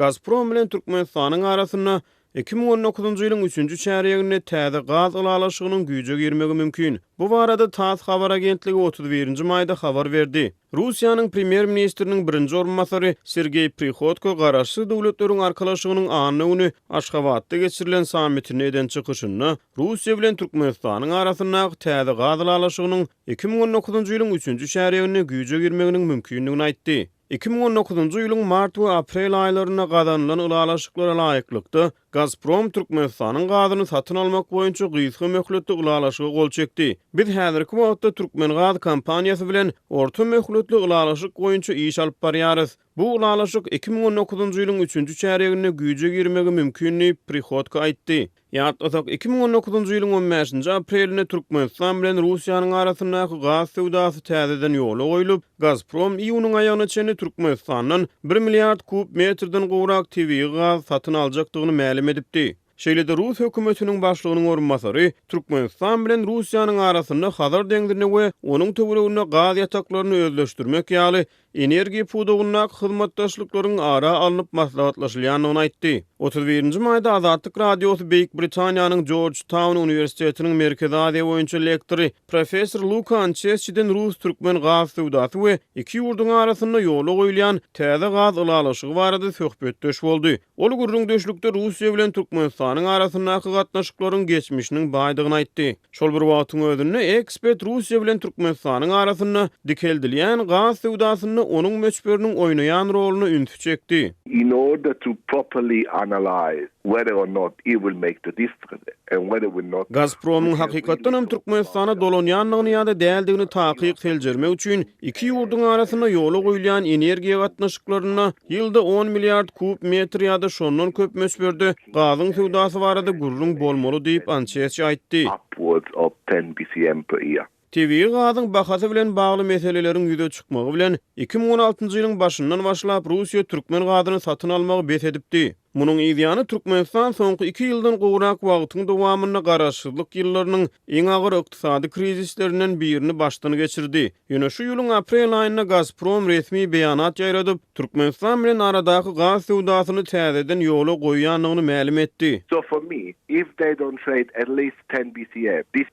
Gazprom bilen Türkmenistanyň arasynda 2019-njy ýylyň 3-nji çäreginde täze gaz alalaşygynyň güýje girmegi mümkin. Bu barada TASS habar agentligi 31-nji maýda habar berdi. Russiýanyň premier ministriniň birinji orunmasary Sergey Prihodko garaşsyz döwletleriň arkalaşygynyň anyny Aşgabatda geçirilen sammitine eden çykyşyny Russiýa bilen Türkmenistanyň arasyndaky täze gaz alalaşygynyň 2019-njy ýylyň 3-nji çäreginde güýje girmeginiň mümkinligini aýtdy. 2019-njy ýylyň mart we aprel aýlaryna gazanylan ulalaşyklara laýyklykda Gazprom Türkmenistanyň gazyny satyn almak boýunça gysga möhletli ulalaşyga gol çekdi. Biz häzirki wagtda Türkmen Gaz kompaniýasy bilen orta möhletli ulalaşyk boýunça iş alyp barýarys. Bu ulalaşyk 2019-njy ýylyň 3-nji çäreginde güýje girmegi mümkinligini Prihodko aýtdy. Ýa-da 2019-njy ýylyň 15-nji aprelinde Türkmenistan bilen Russiýanyň arasyndaky gaz sewdasy täzeden ýola goýulyp, Gazprom iýunyň aýagyna çenli Türkmenistanyň 1 milliard kub metrden gowrak tabii gaz satyn aljakdygyny ma'lum edipdi. Şeýlede Rus hökümetiniň başlygynyň orunmasary Türkmenistan bilen Russiýanyň arasynda Hazar deňdirine we onuň töwereginde gaz ýataklaryny özleşdirmek ýaly energiýa pudugynyň hyzmatdaşlyklaryň ara alınıp maslahatlaşylýanyny aýtdy. 31-nji maýda Azatlyk radiosy Beýik Britaniýanyň Georgetown Uniwersitetiniň Merkezi Aziýa boýunça lektory professor Luka Ancheschi'den Rus-Türkmen gaz sewdasy we iki ýurduň arasynda ýola goýulýan täze gaz ulalaşygy barada söhbetdeş boldy. Ol gurrun döşlükde Russiýa bilen Türkmenistanyň arasyndaky gatnaşyklaryň geçmişiniň baýdygyny aýtdy. Şol bir wagtyň özünde ekspert Russiýa bilen Türkmenistanyň arasynda dikeldilýän gaz sewdasyny onuň meçberiniň oýnaýan roluny ünsü çekdi. In order to properly analyze whether or not it will make the difference and whether it will not. Gazpromyň hakykatdan hem Türkmenistana dolanýanlygyny ýa-da däldigini takyk seljermek üçin iki ýurduň arasynda ýola goýulýan energiýa gatnaşyklaryna ýylda 10 milliard kub metr ýa-da şondan köp meçberde gazyň sewdasy barada gurrun bolmaly diýip Ancheschi aýtdy. Upwards of 10 BCM per year. Tabii gazyň bahasy bilen bagly meseleleriň ýüze çykmagy bilen 2016-njy ýylyň başyndan başlap Russiýa Türkmen gazyny satyn almagy bet edipdi. Munyň ýa-da Türkmenistan soňky 2 ýyldan gowrak wagtyň dowamyny garaşsyzlyk ýyllarynyň iň agyr ykdysady krizislerinden birini başdan geçirdi. Ýöne şu ýylyň aprel aýynda Gazprom resmi beýanat ýaýradyp, Türkmenistan bilen aradaky gaz sewdasyny täzeden ýola goýýanlygyny ma'lum etdi. So for me, if they don't trade at least 10 BCM, this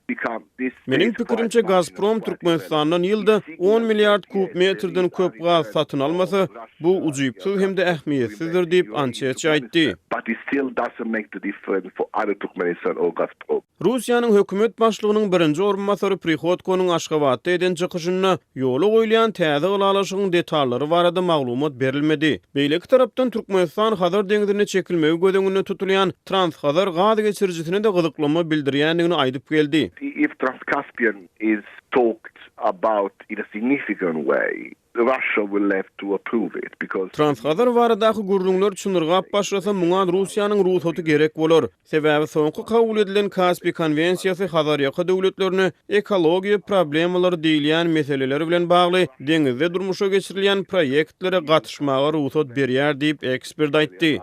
Meniň pikirimçe Gazprom Türkmenistandan ýylda 10 milliard kub metrden köp gaz satyn almasa, bu ujuýpsyz hem de ähmiýetsizdir diýip Ancheschi aýtdy. But it still doesn't make the difference for either Turkmenistan or Gazprom. Russiýanyň hökümet başlygynyň birinji orunmasary Prihodkonyň Aşgabatda eden çykyşyna ýola goýulýan täze ulalaşygyň detallary barada maglumat berilmedi. Beýleki tarapdan Türkmenistan Hazar deňdirine çekilmegi gödeňinde tutulýan Transhazar gaz geçirjisine de gyzyklama bildirýändigini aýdyp geldi. If Trans-Caspian is talked about in a significant way, Russia will have to approve it because Transhazar baradaky gurrunlar çynyrgap başlasa muňa Russiýanyň ruhsaty gerek bolar. Sebäbi soňky kabul edilen Kaspy konwensiýasy Hazarýa döwletlerini ekologiýa problemalary diýilýän meseleleri bilen bagly deňizde durmuşa geçirilýän proýektlere gatnaşmaga ruhsat berýär diýip ekspert aýtdy.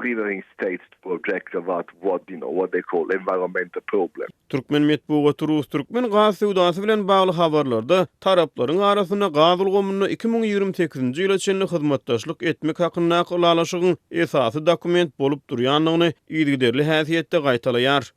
Rivering states to object about what they call environmental problem. Türkmen metbugaty Rus-Türkmen gaz sewdasy bilen bagly habarlarda taraplaryň arasynda gaz ulgamyny 2028-nji ýyla çenli hyzmatdaşlyk etmek hakynda ulalaşygyň esasy dokument bolup durýanlygyny ýygyderli häsiýetde gaýtalaýar.